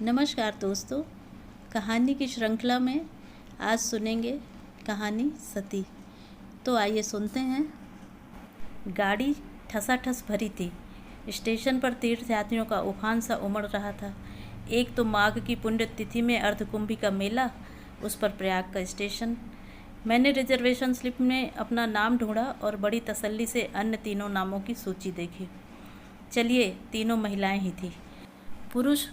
नमस्कार दोस्तों। कहानी की श्रृंखला में आज सुनेंगे कहानी सती। तो आइए सुनते हैं। गाड़ी ठसाठस भरी थी। स्टेशन पर तीर्थयात्रियों का उफान सा उमड़ रहा था। एक तो माघ की पुण्यतिथि में अर्धकुंभी का मेला, उस पर प्रयाग का स्टेशन। मैंने रिजर्वेशन स्लिप में अपना नाम ढूंढा और बड़ी तसल्ली से अन्य तीनों नामों की सूची देखी। चलिए, तीनों महिलाएं ही थी। पुरुष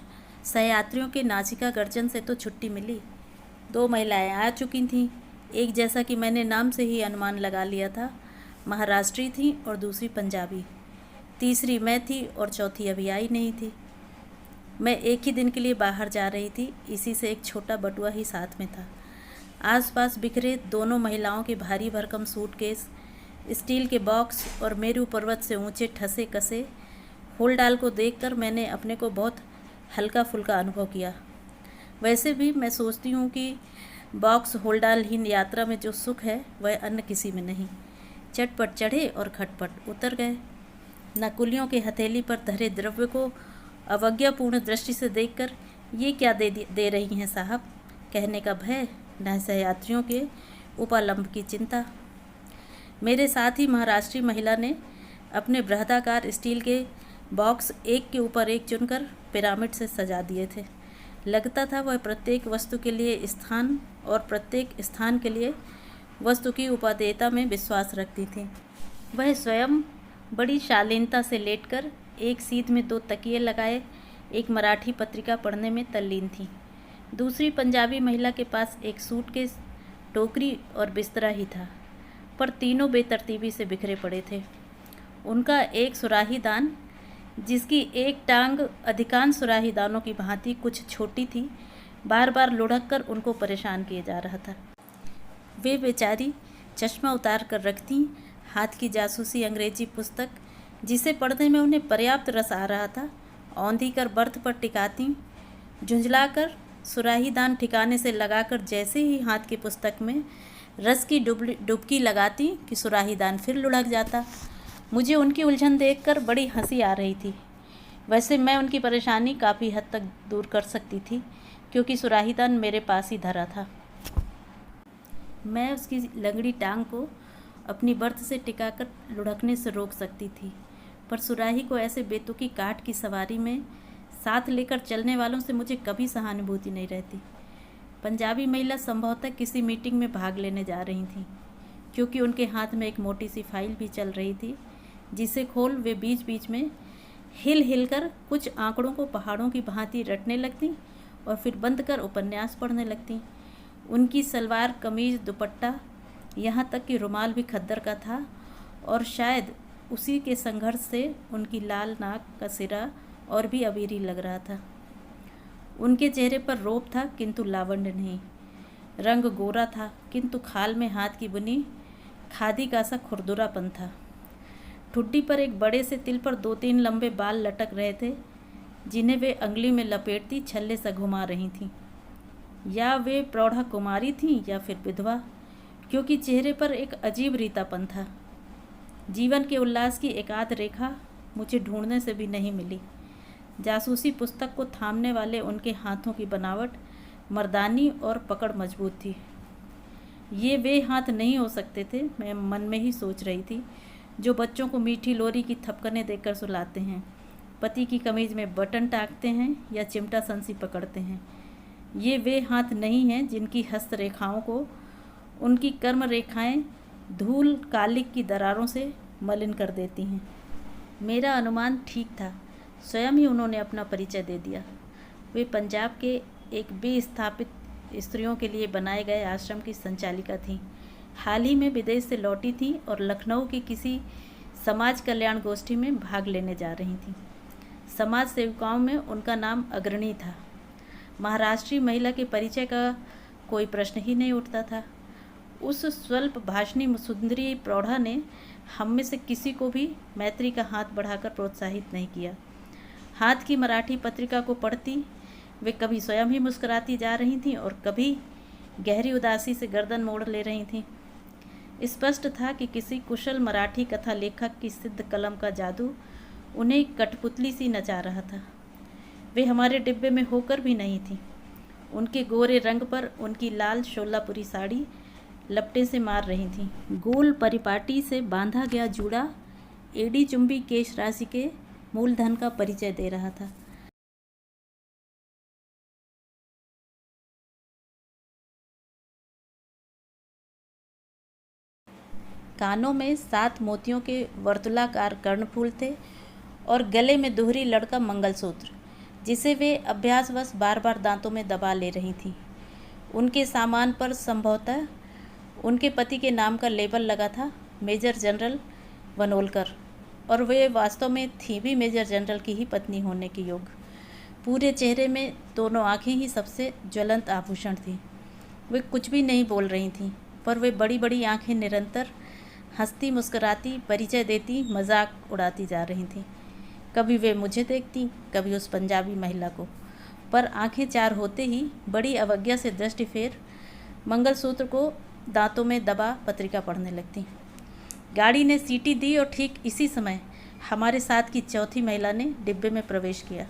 सहयात्रियों के नासिका गर्जन से तो छुट्टी मिली। दो महिलाएं आ चुकी थीं। एक, जैसा कि मैंने नाम से ही अनुमान लगा लिया था, महाराष्ट्री थी और दूसरी पंजाबी। तीसरी मैं थी और चौथी अभी आई नहीं थी। मैं एक ही दिन के लिए बाहर जा रही थी, इसी से एक छोटा बटुआ ही साथ में था। आसपास बिखरे दोनों महिलाओं के भारी भरकम सूटकेस, स्टील के बॉक्स और मेरू पर्वत से ऊंचे ठसे कसे होलडाल को देखकर मैंने अपने को बहुत हल्का फुल्का अनुभव किया। वैसे भी मैं सोचती हूँ कि बॉक्स होलडालहीन यात्रा में जो सुख है वह अन्य किसी में नहीं। चटपट चढ़े और खटपट उतर गए। नकुलियों के हथेली पर धरे द्रव्य को अवज्ञापूर्ण दृष्टि से देखकर ये क्या दे रही हैं साहब कहने का भय, न सहयात्रियों के उपालंब की चिंता। मेरे साथ ही महाराष्ट्री महिला ने अपने बृहदाकार स्टील के बॉक्स एक के ऊपर एक चुनकर पिरामिड से सजा दिए थे। लगता था वह प्रत्येक वस्तु के लिए स्थान और प्रत्येक स्थान के लिए वस्तु की उपादेयता में विश्वास रखती थी। वह स्वयं बड़ी शालीनता से लेटकर एक सीध में दो तकिए लगाए एक मराठी पत्रिका पढ़ने में तल्लीन थी। दूसरी पंजाबी महिला के पास एक सूटकेस, टोकरी और बिस्तरा ही था, पर तीनों बेतरतीबी से बिखरे पड़े थे। उनका एक सुराही दान, जिसकी एक टांग अधिकांश सुराही दानों की भांति कुछ छोटी थी, बार बार लुढ़क कर उनको परेशान किए जा रहा था। वे बेचारी चश्मा उतार कर रखती, हाथ की जासूसी अंग्रेजी पुस्तक, जिसे पढ़ने में उन्हें पर्याप्त रस आ रहा था, औंधी कर बर्थ पर टिकाती, झुंझलाकर सुराही दान ठिकाने से लगाकर जैसे ही हाथ की पुस्तक में रस की डुबकी लगाती कि सुराही दान फिर लुढ़क जाता। मुझे उनकी उलझन देखकर बड़ी हंसी आ रही थी। वैसे मैं उनकी परेशानी काफ़ी हद तक दूर कर सकती थी, क्योंकि सुराहीदान मेरे पास ही धरा था। मैं उसकी लंगड़ी टांग को अपनी बर्थ से टिकाकर लुढ़कने से रोक सकती थी, पर सुराही को ऐसे बेतुकी काठ की सवारी में साथ लेकर चलने वालों से मुझे कभी सहानुभूति नहीं रहती। पंजाबी महिला संभवतः किसी मीटिंग में भाग लेने जा रही थी, क्योंकि उनके हाथ में एक मोटी सी फाइल भी चल रही थी, जिसे खोल वे बीच बीच में हिल हिल कर कुछ आंकड़ों को पहाड़ों की भांति रटने लगती और फिर बंद कर उपन्यास पढ़ने लगती। उनकी सलवार कमीज दुपट्टा, यहाँ तक कि रुमाल भी खद्दर का था, और शायद उसी के संघर्ष से उनकी लाल नाक का सिरा और भी अबीरी लग रहा था। उनके चेहरे पर रोब था किंतु लावण्य नहीं। रंग गोरा था किंतु खाल में हाथ की बुनी खादी का सा खुरदुरापन था। ठुड्डी पर एक बड़े से तिल पर दो तीन लंबे बाल लटक रहे थे, जिन्हें वे अंगुली में लपेटती छल्ले से घुमा रही थीं। या वे प्रौढ़ा कुमारी थीं या फिर विधवा, क्योंकि चेहरे पर एक अजीब रीतापन था। जीवन के उल्लास की एकाध रेखा मुझे ढूंढने से भी नहीं मिली। जासूसी पुस्तक को थामने वाले उनके हाथों की बनावट मर्दानी और पकड़ मजबूत थी। ये वे हाथ नहीं हो सकते थे, मैं मन में ही सोच रही थी, जो बच्चों को मीठी लोरी की थपकने देकर सुलाते हैं, पति की कमीज में बटन टाँगते हैं या चिमटा संसी पकड़ते हैं। ये वे हाथ नहीं हैं जिनकी हस्त रेखाओं को उनकी कर्म रेखाएं धूल कालिक की दरारों से मलिन कर देती हैं। मेरा अनुमान ठीक था। स्वयं ही उन्होंने अपना परिचय दे दिया। वे पंजाब के एक विस्थापित स्त्रियों के लिए बनाए गए आश्रम की संचालिका थीं। हाल ही में विदेश से लौटी थीं और लखनऊ की किसी समाज कल्याण गोष्ठी में भाग लेने जा रही थीं। समाज सेविकाओं में उनका नाम अग्रणी था। महाराष्ट्री महिला के परिचय का कोई प्रश्न ही नहीं उठता था। उस स्वल्प भाषणी सुंदरी प्रौढ़ा ने हम में से किसी को भी मैत्री का हाथ बढ़ाकर प्रोत्साहित नहीं किया। हाथ की मराठी पत्रिका को पढ़ती वे कभी स्वयं ही मुस्कुराती जा रही थीं और कभी गहरी उदासी से गर्दन मोड़ ले रही थीं। स्पष्ट था कि किसी कुशल मराठी कथा लेखक की सिद्ध कलम का जादू उन्हें कठपुतली सी नचा रहा था। वे हमारे डिब्बे में होकर भी नहीं थी। उनके गोरे रंग पर उनकी लाल शोलापुरी साड़ी लपटे से मार रही थी। गोल परिपाटी से बांधा गया जूड़ा एड़ी चुंबी केश राशि के मूलधन का परिचय दे रहा था। कानों में 7 मोतियों के वर्तुलाकार कर्णफूल थे और गले में दोहरी लड़का मंगलसूत्र, जिसे वे अभ्यासवश बार बार दांतों में दबा ले रही थीं। उनके सामान पर संभवतः उनके पति के नाम का लेबल लगा था, मेजर जनरल वनोलकर, और वे वास्तव में थी भी मेजर जनरल की ही पत्नी होने के योग्य। पूरे चेहरे में दोनों आंखें ही सबसे ज्वलंत आभूषण थीं। वे कुछ भी नहीं बोल रही थीं, पर वे बड़ी बड़ी आंखें निरंतर हंसती मुस्कुराती, परिचय देती, मजाक उड़ाती जा रही थीं। कभी वे मुझे देखती, कभी उस पंजाबी महिला को, पर आंखें चार होते ही बड़ी अवज्ञा से दृष्टि फेर मंगलसूत्र को दांतों में दबा पत्रिका पढ़ने लगती। गाड़ी ने सीटी दी और ठीक इसी समय हमारे साथ की चौथी महिला ने डिब्बे में प्रवेश किया।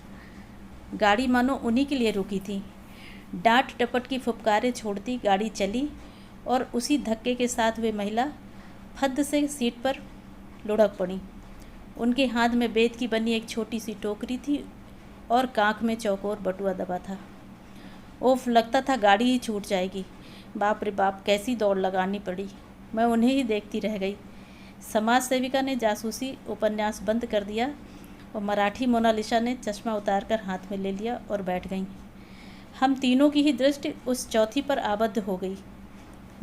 गाड़ी मानो उन्हीं के लिए रुकी थी। डांट टपट की फुफकारें छोड़ती गाड़ी चली और उसी धक्के के साथ वे महिला फद्द से सीट पर लुढ़क पड़ी। उनके हाथ में बेत की बनी एक छोटी सी टोकरी थी और कांख में चौकोर बटुआ दबा था। ओफ, लगता था गाड़ी ही छूट जाएगी। बाप रे बाप, कैसी दौड़ लगानी पड़ी। मैं उन्हें ही देखती रह गई। समाज सेविका ने जासूसी उपन्यास बंद कर दिया और मराठी मोनालिसा ने चश्मा उतारकर हाथ में ले लिया और बैठ गईं। हम तीनों की ही दृष्टि उस चौथी पर आबद्ध हो गई।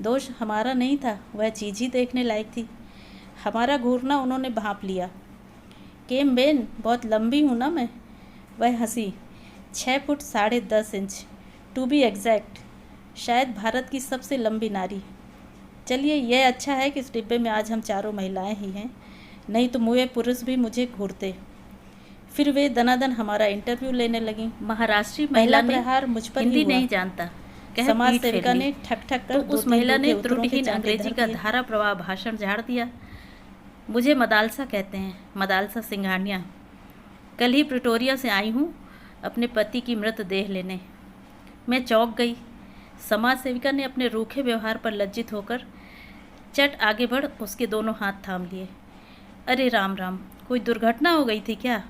दोष हमारा नहीं था, वह चीज़ ही देखने लायक थी। हमारा घूरना उन्होंने भांप लिया। केम बेन, बहुत लंबी हूँ ना मैं? वह हंसी। 6 foot 10.5 inch, to be exact. शायद भारत की सबसे लंबी नारी। चलिए, यह अच्छा है कि इस डिब्बे में आज हम चारों महिलाएं ही हैं, नहीं तो मुझे पुरुष भी मुझे घूरते। फिर वे दनादन हमारा इंटरव्यू लेने लगीं। महाराष्ट्री महिला प्रहार मुझ पर हिंदी नहीं जानता, समाज सेविका ने ठक ठक कर तो उस महिला ने त्रुटिहीन अंग्रेजी का धारा प्रवाह भाषण झाड़ दिया। मुझे मदालसा कहते हैं, मदालसा सिंघानिया। कल ही प्रिटोरिया से आई हूँ अपने पति की मृतदेह लेने। मैं चौंक गई। समाज सेविका ने अपने रूखे व्यवहार पर लज्जित होकर चट आगे बढ़ उसके दोनों हाथ थाम लिए। अरे राम राम, कोई दुर्घटना हो गई थी क्या?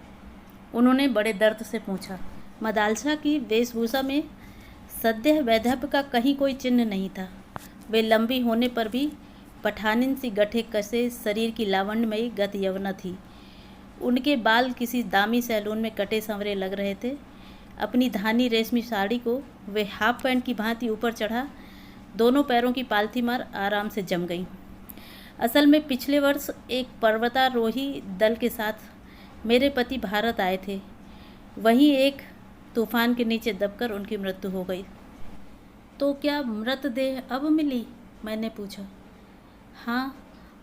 उन्होंने बड़े दर्द से पूछा। मदालसा की वेशभूषा में सद्य वैधव्य का कहीं कोई चिन्ह नहीं था। वे लंबी होने पर भी पठानिन सी गठे कसे शरीर की लावण्यमयी गत यवना थी। उनके बाल किसी दामी सैलून में कटे संवरे लग रहे थे। अपनी धानी रेशमी साड़ी को वे हाफ पैंट की भांति ऊपर चढ़ा दोनों पैरों की पालथी मार आराम से जम गईं। असल में पिछले वर्ष एक पर्वतारोही दल के साथ मेरे पति भारत आए थे। वहीं एक तूफान के नीचे दबकर उनकी मृत्यु हो गई। तो क्या मृतदेह अब मिली? मैंने पूछा। हाँ,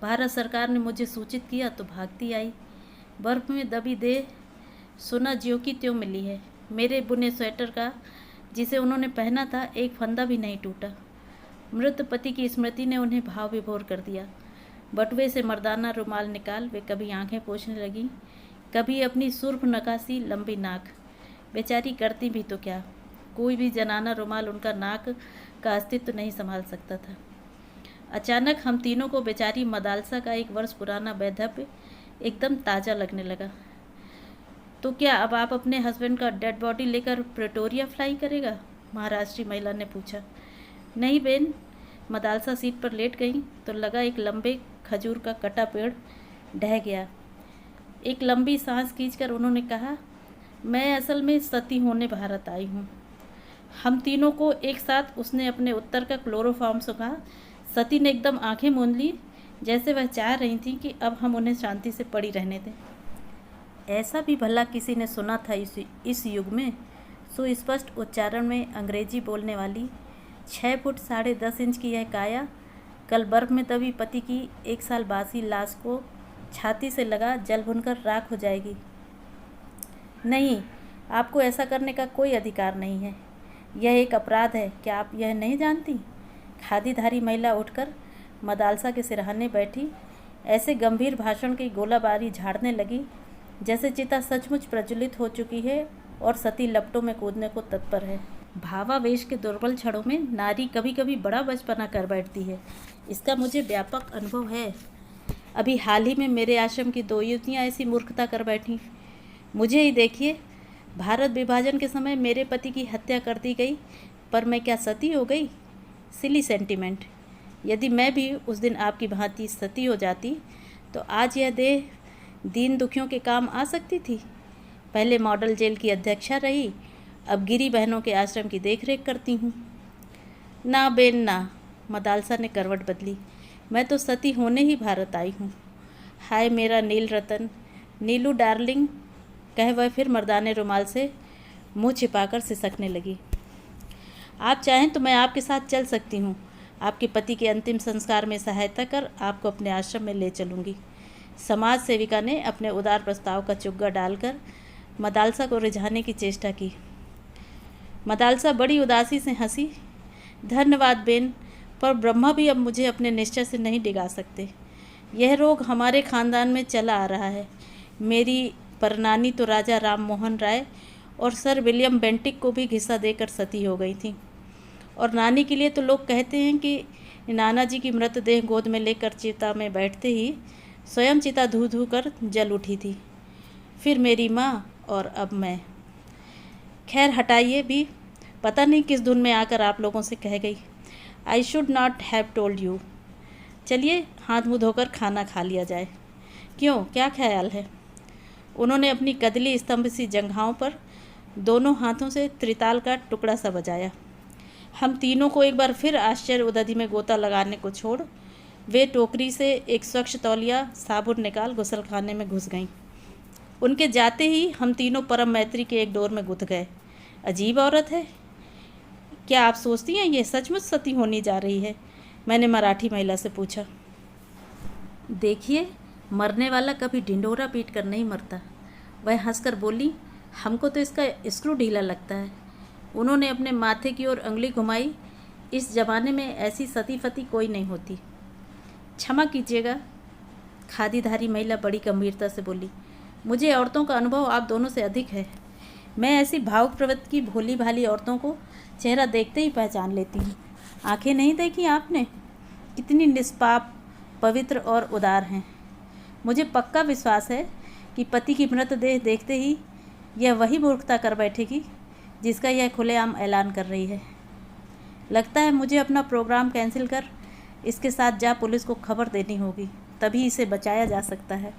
भारत सरकार ने मुझे सूचित किया तो भागती आई। बर्फ़ में दबी देह सुना ज्यों की त्यों मिली है। मेरे बुने स्वेटर का, जिसे उन्होंने पहना था, एक फंदा भी नहीं टूटा। मृत पति की स्मृति ने उन्हें भाव विभोर कर दिया। बटुए से मर्दाना रुमाल निकाल वे कभी आंखें पोंछने लगीं, कभी अपनी सुर्ख नकासी लंबी नाक। बेचारी करती भी तो क्या, कोई भी जनाना रुमाल उनका नाक का अस्तित्व नहीं संभाल सकता था। अचानक हम तीनों को बेचारी मदालसा का 1 वर्ष पुराना वैधव्य एकदम ताज़ा लगने लगा। तो क्या अब आप अपने हस्बैंड का डेड बॉडी लेकर प्रिटोरिया फ्लाई करेगा? महाराष्ट्री महिला ने पूछा। नहीं बेन। मदालसा सीट पर लेट गई तो लगा एक लंबे खजूर का कटा पेड़ ढह गया। एक लंबी सांस खींचकर उन्होंने कहा, मैं असल में सती होने भारत आई हूँ। हम तीनों को एक साथ उसने अपने उत्तर का क्लोरोफॉर्म सुखा। सती ने एकदम आंखें मूंद ली, जैसे वह चाह रही थी कि अब हम उन्हें शांति से पड़ी रहने दें। ऐसा भी भला किसी ने सुना था इस युग में? सो स्पष्ट उच्चारण में अंग्रेजी बोलने वाली 6 फुट 10.5 इंच की यह काया कल बर्फ़ में दबी पति की 1 साल बासी लाश को छाती से लगा जल भुनकर राख हो जाएगी। नहीं, आपको ऐसा करने का कोई अधिकार नहीं है। यह एक अपराध है। क्या आप यह नहीं जानती? खादीधारी महिला उठकर मदालसा के सिरहाने बैठी ऐसे गंभीर भाषण की गोलाबारी झाड़ने लगी जैसे चिता सचमुच प्रज्वलित हो चुकी है और सती लपटों में कूदने को तत्पर है। भावावेश के दुर्बल क्षणों में नारी कभी कभी बड़ा बचपना कर बैठती है। इसका मुझे व्यापक अनुभव है। अभी हाल ही में मेरे आश्रम की 2 युवतियाँ ऐसी मूर्खता कर बैठी। मुझे ही देखिए, भारत विभाजन के समय मेरे पति की हत्या कर दी गई, पर मैं क्या सती हो गई? सिली सेंटिमेंट। यदि मैं भी उस दिन आपकी भांति सती हो जाती तो आज यह देह दीन दुखियों के काम आ सकती थी। पहले मॉडल जेल की अध्यक्षा रही, अब गिरी बहनों के आश्रम की देखरेख करती हूँ। ना बेन ना, मदालसा ने करवट बदली। मैं तो सती होने ही भारत आई हूँ। हाय मेरा नील रतन, नीलू डार्लिंग, कह वह फिर मर्दाने रुमाल से मुंह छिपाकर सिसकने लगी। आप चाहें तो मैं आपके साथ चल सकती हूँ। आपके पति के अंतिम संस्कार में सहायता कर आपको अपने आश्रम में ले चलूँगी। समाज सेविका ने अपने उदार प्रस्ताव का चुग्गा डालकर मदालसा को रिझाने की चेष्टा की। मदालसा बड़ी उदासी से हंसी। धन्यवाद बेन, पर ब्रह्मा भी अब मुझे अपने निश्चय से नहीं डिगा सकते। यह रोग हमारे खानदान में चला आ रहा है। मेरी परनानी तो राजा राम मोहन राय और सर विलियम बेंटिक को भी घिसा देकर सती हो गई थी, और नानी के लिए तो लोग कहते हैं कि नाना जी की मृतदेह गोद में लेकर चिता में बैठते ही स्वयं चिता धू धू कर जल उठी थी। फिर मेरी माँ और अब मैं। खैर हटाइए भी, पता नहीं किस धुन में आकर आप लोगों से कह गई। I should not have told you. चलिए हाथ मुँह धोकर खाना खा लिया जाए। क्यों, क्या ख्याल है? उन्होंने अपनी कदली स्तंभ सी जंघाओं पर दोनों हाथों से त्रिताल का टुकड़ा सा बजाया। हम तीनों को एक बार फिर आश्चर्य उदधि में गोता लगाने को छोड़ वे टोकरी से एक स्वच्छ तौलिया साबुन निकाल गुसलखाने में घुस गईं। उनके जाते ही हम तीनों परम मैत्री के एक डोर में गुथ गए। अजीब औरत है। क्या आप सोचती हैं ये सचमुच सती होने जा रही है? मैंने मराठी महिला से पूछा। देखिए, मरने वाला कभी ढिंढोरा पीट कर नहीं मरता। वह हंसकर बोली, हमको तो इसका स्क्रू ढीला लगता है। उन्होंने अपने माथे की ओर उंगली घुमाई। इस जमाने में ऐसी सती फती कोई नहीं होती। क्षमा कीजिएगा, खादीधारी महिला बड़ी गंभीरता से बोली। मुझे औरतों का अनुभव आप दोनों से अधिक है। मैं ऐसी भावुक प्रवृत्ति की भोली भाली औरतों को चेहरा देखते ही पहचान लेती हूँ। आंखें नहीं देखी आपने? कितनी निष्पाप, पवित्र और उदार हैं। मुझे पक्का विश्वास है कि पति की मृतदेह देखते ही यह वही मूर्खता कर बैठेगी जिसका यह खुलेआम ऐलान कर रही है। लगता है मुझे अपना प्रोग्राम कैंसिल कर इसके साथ जा पुलिस को खबर देनी होगी, तभी इसे बचाया जा सकता है।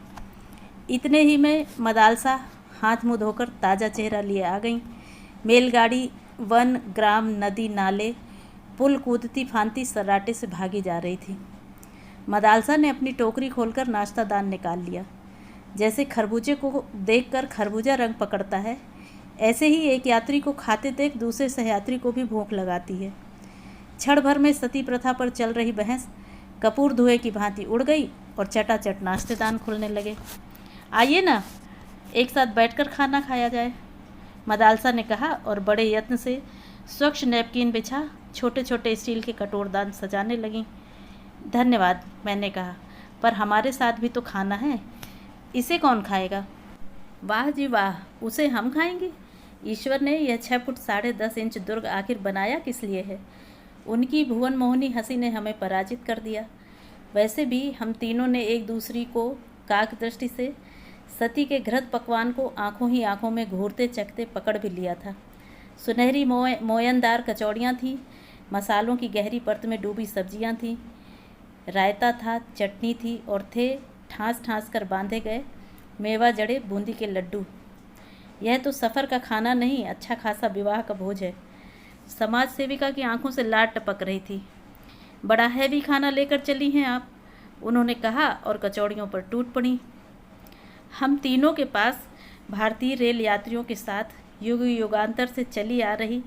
इतने ही में मदालसा हाथ मुँह धोकर ताज़ा चेहरा लिए आ गई। मेलगाड़ी वन, ग्राम, नदी, नाले, पुल कूदती फांती सराटे से भागी जा रही थी। मदालसा ने अपनी टोकरी खोलकर नाश्ता दान निकाल लिया। जैसे खरबूजे को देखकर खरबूजा रंग पकड़ता है, ऐसे ही एक यात्री को खाते देख दूसरे सहयात्री को भी भूख लगाती है। क्षण भर में सती प्रथा पर चल रही बहस कपूर धुएं की भांति उड़ गई और चटाचट नाश्तेदान खुलने लगे। आइए ना, एक साथ बैठकर खाना खाया जाए, मदालसा ने कहा और बड़े यत्न से स्वच्छ नैपकिन बिछा छोटे छोटे स्टील के कटोरदान सजाने लगीं। धन्यवाद, मैंने कहा, पर हमारे साथ भी तो खाना है। इसे कौन खाएगा? वाह जी वाह, उसे हम खाएंगे। ईश्वर ने यह 6 फुट 10.5 इंच दुर्ग आखिर बनाया किस लिए है? उनकी भुवन मोहिनी हंसी ने हमें पराजित कर दिया। वैसे भी हम तीनों ने एक दूसरी को काक दृष्टि से सती के घृत पकवान को आंखों ही आंखों में घूरते चखते पकड़ भी लिया था। सुनहरी मोयनदार कचौड़ियाँ थीं, मसालों की गहरी परत में डूबी सब्जियाँ थीं, रायता था, चटनी थी और थे ठास ठास कर बांधे गए मेवा जड़े बूंदी के लड्डू। यह तो सफ़र का खाना नहीं, अच्छा खासा विवाह का भोज है। समाज सेविका की आंखों से लाट टपक रही थी। बड़ा हैवी खाना लेकर चली हैं आप, उन्होंने कहा और कचौड़ियों पर टूट पड़ी। हम तीनों के पास भारतीय रेल यात्रियों के साथ युग युगांतर से चली आ रही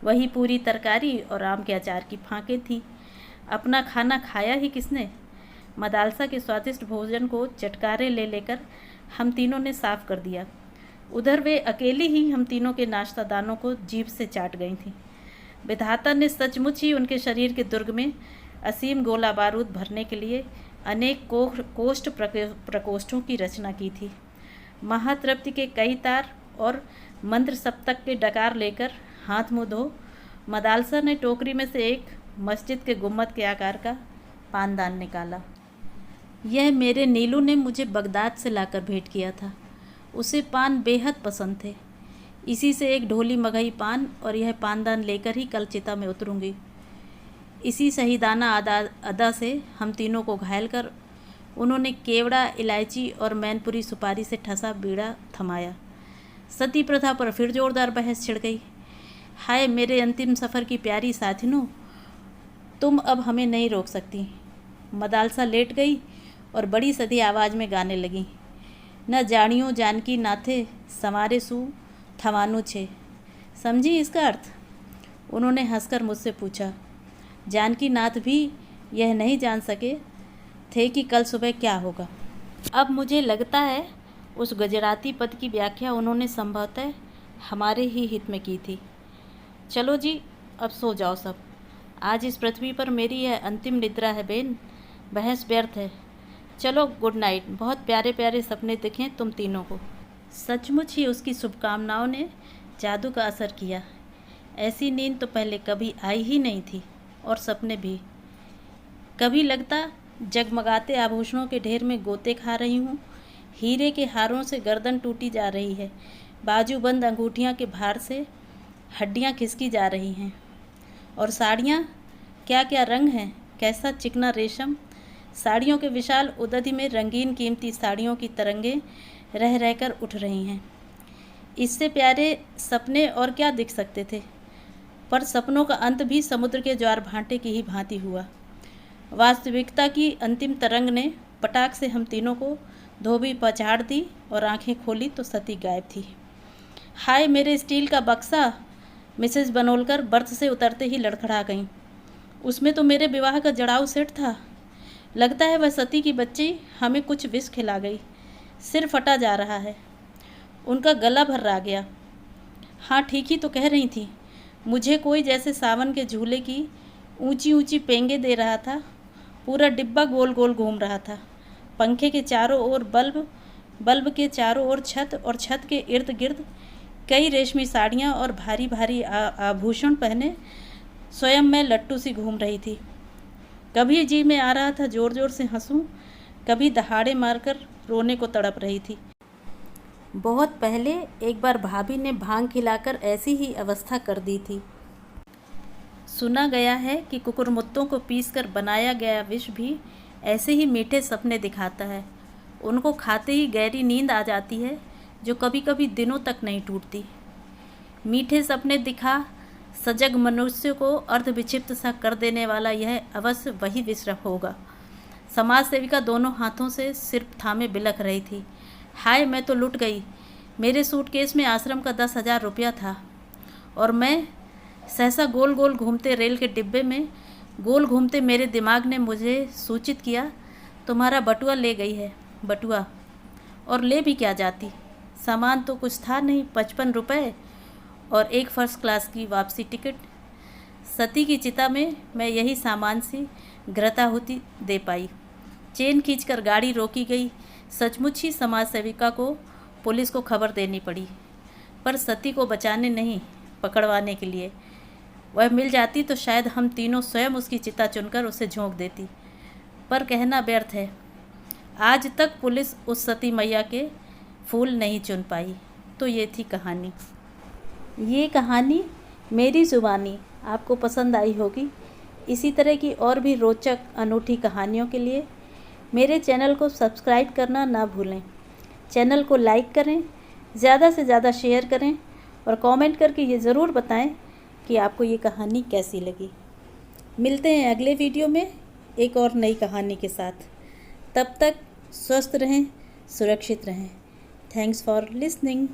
वही पूरी तरकारी और आम के अचार की फांकें थी। अपना खाना खाया ही किसने? मदालसा के स्वादिष्ट भोजन को चटकारे ले लेकर हम तीनों ने साफ कर दिया। उधर वे अकेली ही हम तीनों के नाश्ता दानों को जीभ से चाट गई थीं। विधाता ने सचमुच ही उनके शरीर के दुर्ग में असीम गोला बारूद भरने के लिए अनेक कोष्ठ प्रकोष्ठों की रचना की थी। महातृप्ति के कई तार और मंत्र सप्तक के डकार लेकर हाथ मुँह धो। मदालसा ने टोकरी में से एक मस्जिद के गुम्बद के आकार का पानदान निकाला। यह मेरे नीलू ने मुझे बगदाद से लाकर भेंट किया था। उसे पान बेहद पसंद थे। इसी से एक ढोली मगही पान और यह पानदान लेकर ही कल चिता में उतरूंगी। इसी शहीदाना अदा से हम तीनों को घायल कर उन्होंने केवड़ा, इलायची और मैनपुरी सुपारी से ठसा बीड़ा थमाया। सती प्रथा पर फिर जोरदार बहस छिड़ गई। हाय मेरे अंतिम सफ़र की प्यारी साथिनों, तुम अब हमें नहीं रोक सकती। मदालसा लेट गई और बड़ी सधी आवाज़ में गाने लगी। न जानियो जानकी नाथे संवारे सू थवानु छे। समझी इसका अर्थ? उन्होंने हंसकर मुझसे पूछा। जानकी नाथ भी यह नहीं जान सके थे कि कल सुबह क्या होगा। अब मुझे लगता है उस गुजराती पद की व्याख्या उन्होंने संभवतः हमारे ही हित में की थी। चलो जी, अब सो जाओ सब। आज इस पृथ्वी पर मेरी यह अंतिम निद्रा है बेन। बहस व्यर्थ है। चलो गुड नाइट। बहुत प्यारे प्यारे सपने दिखें तुम तीनों को। सचमुच ही उसकी शुभकामनाओं ने जादू का असर किया। ऐसी नींद तो पहले कभी आई ही नहीं थी। और सपने भी। कभी लगता जगमगाते आभूषणों के ढेर में गोते खा रही हूँ। हीरे के हारों से गर्दन टूटी जा रही है। बाजूबंद अंगूठियाँ के भार से हड्डियाँ खिसकी जा रही हैं। और साड़ियाँ, क्या क्या रंग हैं, कैसा चिकना रेशम। साड़ियों के विशाल उदधि में रंगीन कीमती साड़ियों की तरंगें रह रहकर उठ रही हैं। इससे प्यारे सपने और क्या दिख सकते थे। पर सपनों का अंत भी समुद्र के ज्वार भांटे की ही भांति हुआ। वास्तविकता की अंतिम तरंग ने पटाख से हम तीनों को धोबी पछाड़ दी और आंखें खोली तो सती गायब थी। हाय मेरे स्टील का बक्सा, मिसेस बनोलकर बर्थ से उतरते ही लड़खड़ा गईं। उसमें तो मेरे विवाह का जड़ाऊ सेट था। लगता है वह सती की बच्ची हमें कुछ विष खिला गई। सिर फटा जा रहा है। उनका गला भर्रा गया। हाँ ठीक ही तो कह रही थी। मुझे कोई जैसे सावन के झूले की ऊंची ऊंची पेंगे दे रहा था। पूरा डिब्बा गोल गोल घूम रहा था। पंखे के चारों ओर बल्ब, बल्ब के चारों ओर छत और छत के इर्द गिर्द कई रेशमी साड़ियाँ और भारी भारी आभूषण पहने स्वयं मैं लट्टू सी घूम रही थी। कभी जी में आ रहा था ज़ोर ज़ोर से हंसूं, कभी दहाड़े मारकर रोने को तड़प रही थी। बहुत पहले एक बार भाभी ने भांग खिलाकर ऐसी ही अवस्था कर दी थी। सुना गया है कि कुकुरमुत्तों को पीसकर बनाया गया विष भी ऐसे ही मीठे सपने दिखाता है। उनको खाते ही गहरी नींद आ जाती है जो कभी कभी दिनों तक नहीं टूटती। मीठे सपने दिखा सजग मनुष्य को अर्धविक्षिप्त सा कर देने वाला यह अवश्य वही विष होगा। समाज सेविका दोनों हाथों से सिर थामे बिलख रही थी। हाय मैं तो लुट गई। मेरे सूटकेस में आश्रम का 10,000 रुपया था और मैं सहसा गोल गोल घूमते रेल के डिब्बे में गोल घूमते मेरे दिमाग ने मुझे सूचित किया, तुम्हारा बटुआ ले गई है। बटुआ? और ले भी क्या जाती। सामान तो कुछ था नहीं, 55 रुपये और एक फर्स्ट क्लास की वापसी टिकट। सती की चिता में मैं यही सामान सी घृताहुति दे पाई। चेन खींचकर गाड़ी रोकी गई। सचमुच ही समाज सेविका को पुलिस को खबर देनी पड़ी, पर सती को बचाने नहीं, पकड़वाने के लिए। वह मिल जाती तो शायद हम तीनों स्वयं उसकी चिता चुनकर उसे झोंक देती, पर कहना व्यर्थ है। आज तक पुलिस उस सती मैया के फूल नहीं चुन पाई। तो ये थी कहानी। ये कहानी मेरी ज़ुबानी आपको पसंद आई होगी। इसी तरह की और भी रोचक अनूठी कहानियों के लिए मेरे चैनल को सब्सक्राइब करना ना भूलें। चैनल को लाइक करें, ज़्यादा से ज़्यादा शेयर करें और कमेंट करके ये ज़रूर बताएं कि आपको ये कहानी कैसी लगी। मिलते हैं अगले वीडियो में एक और नई कहानी के साथ। तब तक स्वस्थ रहें, सुरक्षित रहें। Thanks for listening.